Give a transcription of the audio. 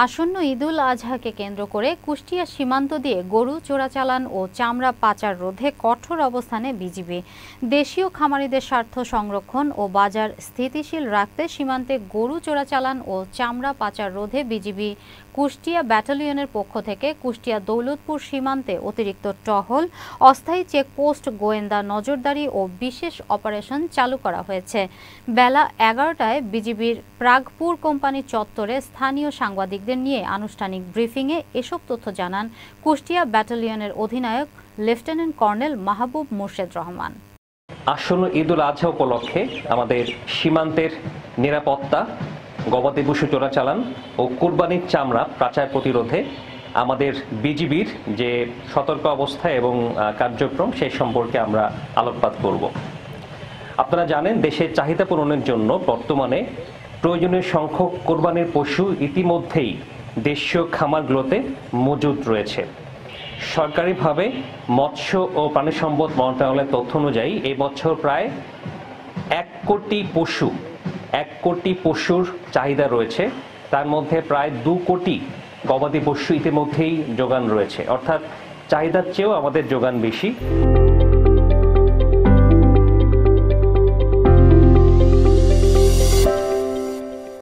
আসন্ন ঈদুল আজহাকে কেন্দ্র করে কুষ্টিয়া সীমান্ত দিয়ে গরু চোরাচালান ও চামড়া পাচার রোধে কঠোর অবস্থানে বিজিবি। দেশীয় খামারিদের স্বার্থ সংরক্ষণ ও বাজার স্থিতিশীল রাখতে সীমান্তে গরু চোরাচালান ও চামড়া পাচার রোধে বিজিবি কুষ্টিয়া ব্যাটালিয়নের পক্ষ থেকে কুষ্টিয়া দৌলতপুর সীমান্তে অতিরিক্ত টহল, অস্থায়ী চেকপোস্ট, গোয়েন্দা নজরদারি ও বিশেষ অপারেশন চালু করা হয়েছে। বেলা 11টায় বিজিবির প্রাগপুর কোম্পানি চত্বরে স্থানীয় সাংবাদিকদের নিয়ে আনুষ্ঠানিক ব্রিফিংয়ে এসব তথ্য জানান কুষ্টিয়া ব্যাটালিয়নের অধিনায়ক লেফটেন্যান্ট কর্নেল মাহবুব মোর্শেদ রহমান। আসন্ন ঈদুল আজহা উপলক্ষে আমাদের সীমান্তের নিরাপত্তা, গবাদি পশু চোরাচালান ও কুরবানির চামড়া পাচার প্রতিরোধে আমাদের বিজিবির যে সতর্ক অবস্থা এবং কার্যক্রম সেই সম্পর্কে আমরা আলোকপাত করব। আপনারা জানেন, দেশের চাহিদা পূরণের জন্য বর্তমানে প্রয়োজনীয় সংখ্যক কোরবানির পশু ইতিমধ্যেই দেশীয় খামারগুলোতে মজুদ রয়েছে। সরকারিভাবে মৎস্য ও প্রাণী সম্পদ মন্ত্রণালয়ের তথ্য অনুযায়ী এই বছর প্রায় 1 কোটি পশুর চাহিদা রয়েছে। তার মধ্যে প্রায় 2 কোটি গবাদি পশু ইতিমধ্যেই যোগান রয়েছে, অর্থাৎ চাহিদার চেয়েও আমাদের যোগান বেশি।